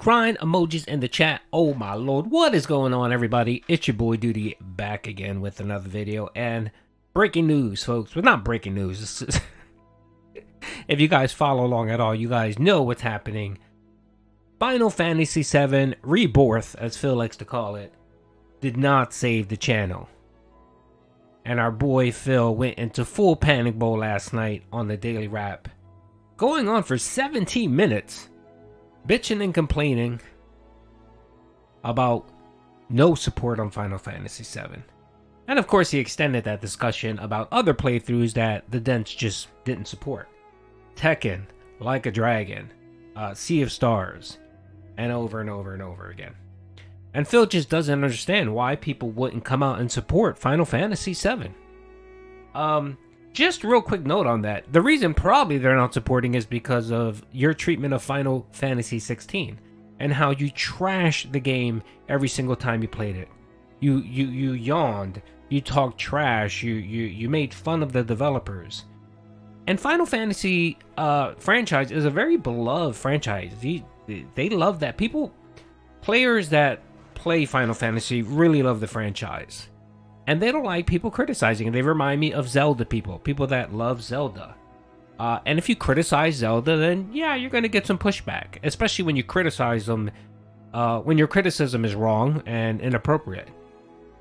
crying emojis in the chat. Oh my lord, what is going on, everybody? It's your boy Duty back again with another video. And breaking news, folks. Well, not breaking news. This is if you guys follow along at all, you guys know what's happening. Final Fantasy VII Rebirth, as Phil likes to call it, did not save the channel. And our boy Phil went into full panic mode last night on the Daily Wrap, going on for 17 minutes, bitching and complaining about no support on Final Fantasy VII. And of course he extended that discussion about other playthroughs that the Dents just didn't support. Tekken, Like a Dragon, Sea of Stars, and over and over and over again. And Phil just doesn't understand why people wouldn't come out and support Final Fantasy VII. Just real quick note on that. The reason probably they're not supporting is because of your treatment of Final Fantasy 16 and how you trashed the game every single time you played it. You yawned, you talked trash, you made fun of the developers. And Final Fantasy franchise is a very beloved franchise. They love that. Players that play Final Fantasy really love the franchise. And they don't like people criticizing it. They remind me of Zelda people that love Zelda. And if you criticize Zelda, then yeah, you're going to get some pushback. Especially when you criticize them, when your criticism is wrong and inappropriate.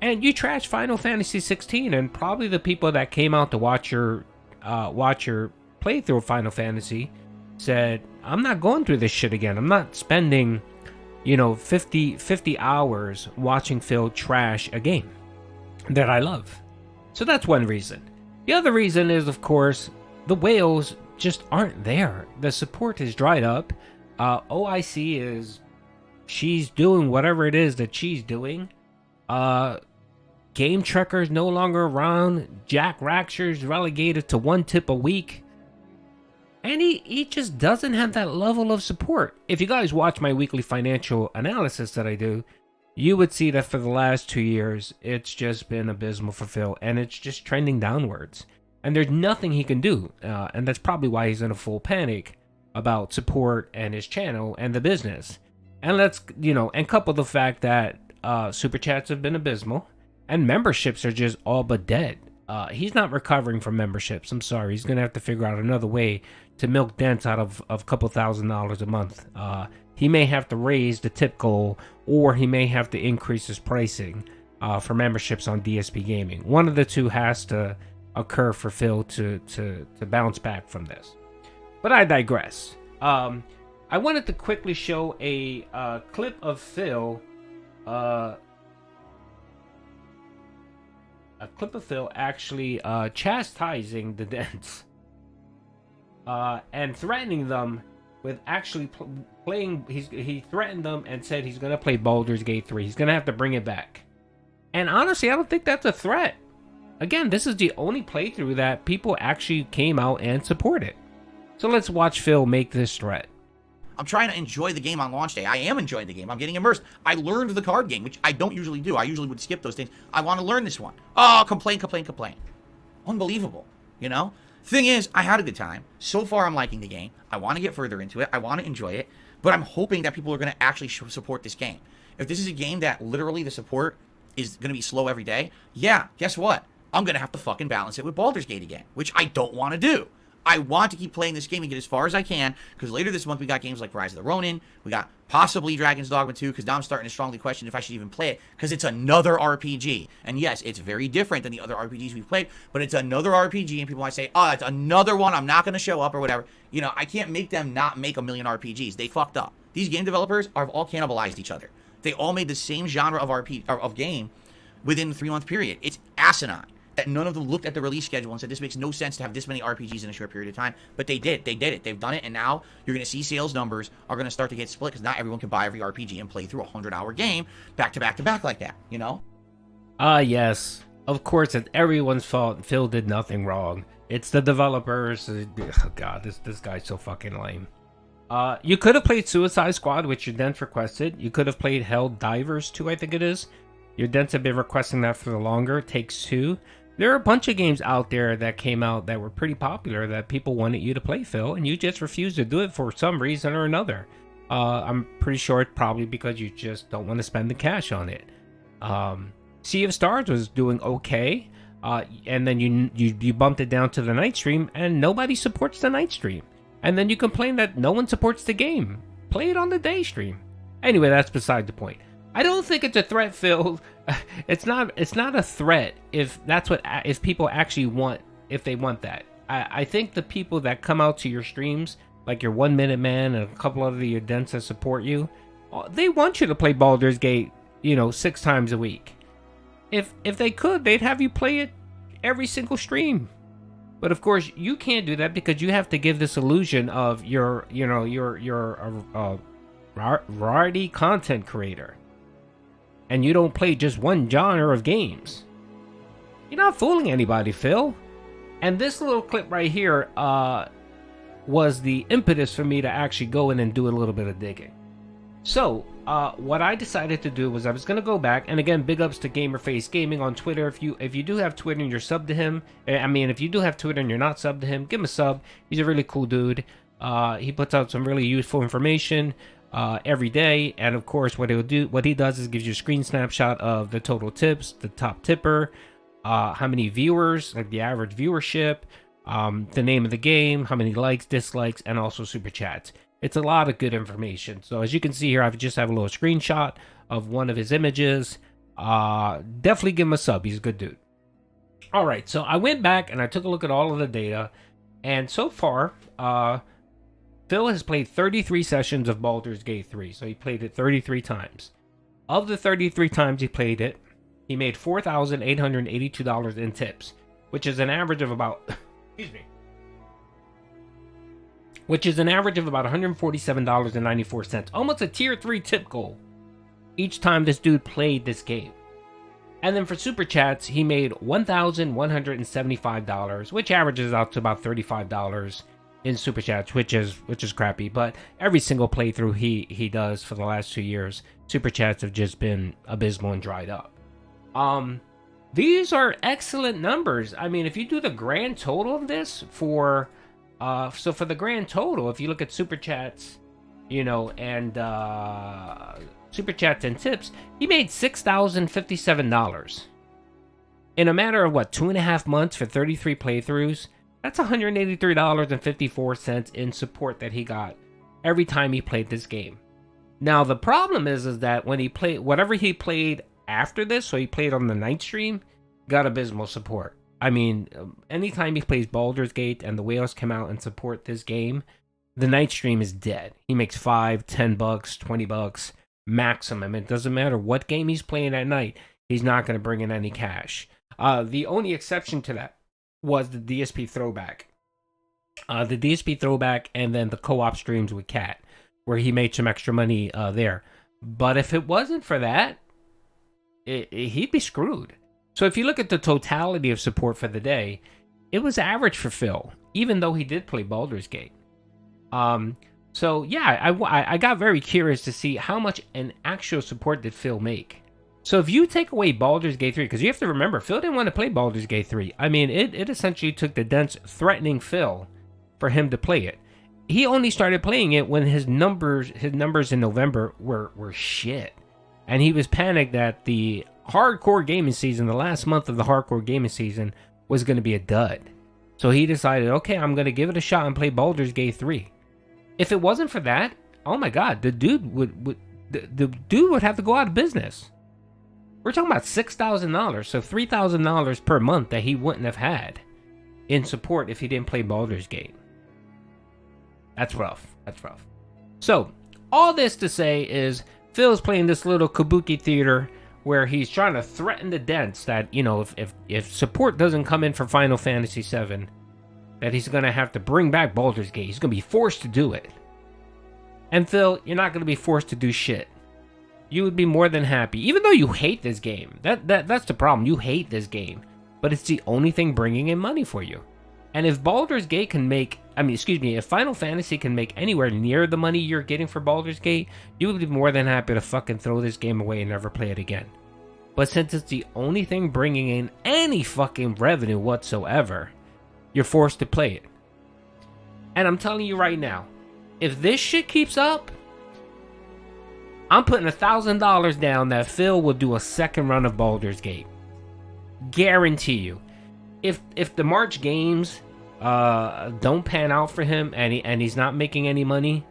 And you trash Final Fantasy 16, and probably the people that came out to watch your playthrough of Final Fantasy said, I'm not going through this shit again. I'm not spending 50 hours watching Phil trash a game that I love. So that's one reason. The other reason is, of course, the whales just aren't there. The support has dried up. OIC is, she's doing whatever it is that she's doing. Game Trekker's no longer around. Jack Raxer's relegated to 1 tip a week. And he just doesn't have that level of support. If you guys watch my weekly financial analysis that I do, you would see that for the last 2 years, it's just been abysmal for Phil. And it's just trending downwards. And there's nothing he can do. And that's probably why he's in a full panic about support and his channel and the business. And let's, and couple the fact that super chats have been abysmal. And memberships are just all but dead. He's not recovering from memberships. I'm sorry. He's going to have to figure out another way to milk Dents out of a couple $1,000s a month. He may have to raise the tip goal, or he may have to increase his pricing for memberships on DSP Gaming. One of the two has to occur for Phil to bounce back from this. But I digress. I wanted to quickly show a clip of Phil. A clip of Phil actually chastising the Dents and threatening them with actually playing. He threatened them and said he's going to play Baldur's Gate 3. He's going to have to bring it back. And honestly, I don't think that's a threat. Again, this is the only playthrough that people actually came out and supported. So let's watch Phil make this threat. I'm trying to enjoy the game on launch day. I am enjoying the game. I'm getting immersed. I learned the card game, which I don't usually do. I usually would skip those things. I want to learn this one. Oh, complain. Unbelievable, Thing is, I had a good time. So far, I'm liking the game. I want to get further into it. I want to enjoy it. But I'm hoping that people are going to actually support this game. If this is a game that literally the support is going to be slow every day, yeah, guess what? I'm going to have to fucking balance it with Baldur's Gate again, which I don't want to do. I want to keep playing this game and get as far as I can, because later this month we got games like Rise of the Ronin, we got possibly Dragon's Dogma 2, because now I'm starting to strongly question if I should even play it, because it's another RPG. And yes, it's very different than the other RPGs we've played, but it's another RPG, and people might say, oh, it's another one, I'm not going to show up, or whatever. I can't make them not make a million RPGs. They fucked up. These game developers have all cannibalized each other. They all made the same genre of game within a 3-month period. It's asinine that none of them looked at the release schedule and said, this makes no sense to have this many RPGs in a short period of time. But they did. They did it. They've done it. And now you're going to see sales numbers are going to start to get split, because not everyone can buy every RPG and play through a 100-hour game back to back to back like that, Yes. Of course, it's everyone's fault. Phil did nothing wrong. It's the developers. Oh, God, this guy's so fucking lame. You could have played Suicide Squad, which your Dents requested. You could have played Hell Divers 2, I think it is. Your Dents have been requesting that for the longer. It Takes Two. There are a bunch of games out there that came out that were pretty popular that people wanted you to play, Phil, and you just refused to do it for some reason or another. I'm pretty sure it's probably because you just don't want to spend the cash on it. Sea of Stars was doing okay, and then you bumped it down to the night stream, and nobody supports the night stream. And then you complain that no one supports the game. Play it on the day stream. Anyway, that's beside the point. I don't think it's a threat, Phil. It's not a threat if people actually want, if they want that. I think the people that come out to your streams, like your 1 Minute Man and a couple of your dents that support you, they want you to play Baldur's Gate, 6 times a week. If they could, they'd have you play it every single stream. But of course, you can't do that because you have to give this illusion of you're a variety content creator, and you don't play just one genre of games. You're not fooling anybody, Phil. And this little clip right here was the impetus for me to actually go in and do a little bit of digging. So, what I decided to do was I was going to go back, and again, big ups to Gamerface Gaming on Twitter. If you do have Twitter and you're subbed to him, if you do have Twitter and you're not subbed to him, give him a sub. He's a really cool dude. He puts out some really useful information every day, and of course, what he does is gives you a screen snapshot of the total tips, the top tipper, how many viewers, like the average viewership, the name of the game, how many likes, dislikes, and also super chats. It's a lot of good information. So as you can see here, I just have a little screenshot of one of his images. Definitely give him a sub. He's a good dude. All right, so I went back and I took a look at all of the data, and so far, Phil has played 33 sessions of Baldur's Gate 3. So he played it 33 times. Of the 33 times he played it, he made $4,882 in tips, which is an average of about $147.94, almost a tier 3 tip goal each time this dude played this game. And then for super chats, he made $1,175, which averages out to about $35 in super chats, which is crappy. But every single playthrough he does for the last 2 years, super chats have just been abysmal and dried up. These are excellent numbers. I mean, if you do the grand total of this for the grand total, if you look at super chats, and super chats and tips, he made $6,057 in a matter of 2.5 months for 33 playthroughs. That's $183.54 in support that he got every time he played this game. Now the problem is that when he played whatever he played after this, so he played on the night stream, got abysmal support. I mean, anytime he plays Baldur's Gate and the whales come out and support this game, the night stream is dead. He makes $5, $10, $20 maximum. It doesn't matter what game he's playing at night, he's not going to bring in any cash. The only exception to that was the DSP throwback. The DSP throwback and then the co-op streams with Cat, where he made some extra money there. But if it wasn't for that, he'd be screwed. So if you look at the totality of support for the day, it was average for Phil, even though he did play Baldur's Gate. So yeah, I got very curious to see how much an actual support did Phil make. So if you take away Baldur's Gate 3, because you have to remember, Phil didn't want to play Baldur's Gate 3. I mean, it essentially took the dents threatening Phil for him to play it. He only started playing it when his numbers in November were shit. And he was panicked that the hardcore gaming season, the last month of the hardcore gaming season, was going to be a dud. So he decided, okay, I'm going to give it a shot and play Baldur's Gate 3. If it wasn't for that, oh my god, the dude would have to go out of business. We're talking about $6,000, so $3,000 per month that he wouldn't have had in support if he didn't play Baldur's Gate. That's rough. That's rough. So, all this to say is, Phil's playing this little kabuki theater where he's trying to threaten the dents that, if support doesn't come in for Final Fantasy VII, that he's going to have to bring back Baldur's Gate. He's going to be forced to do it. And Phil, you're not going to be forced to do shit. You would be more than happy, even though you hate this game. That's the problem. You hate this game, but it's the only thing bringing in money for you. And if Baldur's Gate can make, if Final Fantasy can make anywhere near the money you're getting for Baldur's Gate, you would be more than happy to fucking throw this game away and never play it again. But since it's the only thing bringing in any fucking revenue whatsoever, you're forced to play it. And I'm telling you right now, if this shit keeps up, I'm putting $1,000 down that Phil will do a second run of Baldur's Gate. Guarantee you. If the March games don't pan out for him and he's not making any money,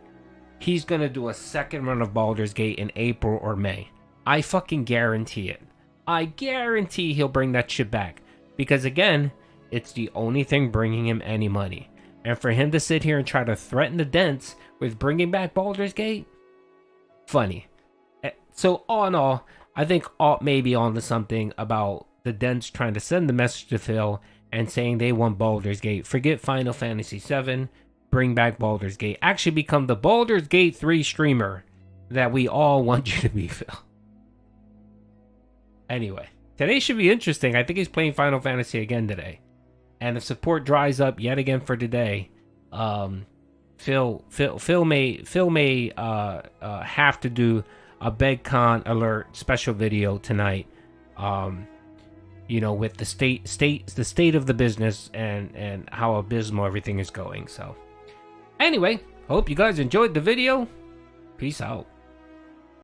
he's gonna do a second run of Baldur's Gate in April or May. I fucking guarantee it. I guarantee he'll bring that shit back. Because again, it's the only thing bringing him any money. And for him to sit here and try to threaten the Dents with bringing back Baldur's Gate, funny. So all in all, I think Alt may be onto something about the Dents trying to send the message to Phil and saying they want Baldur's Gate. Forget Final Fantasy VII. Bring back Baldur's Gate. Actually become the Baldur's Gate 3 streamer that we all want you to be, Phil. Anyway, today should be interesting. I think he's playing Final Fantasy again today. And if support dries up yet again for today, Phil may have to do a BegCon alert special video tonight. With the state of the business and how abysmal everything is going. So anyway, hope you guys enjoyed the video. Peace out.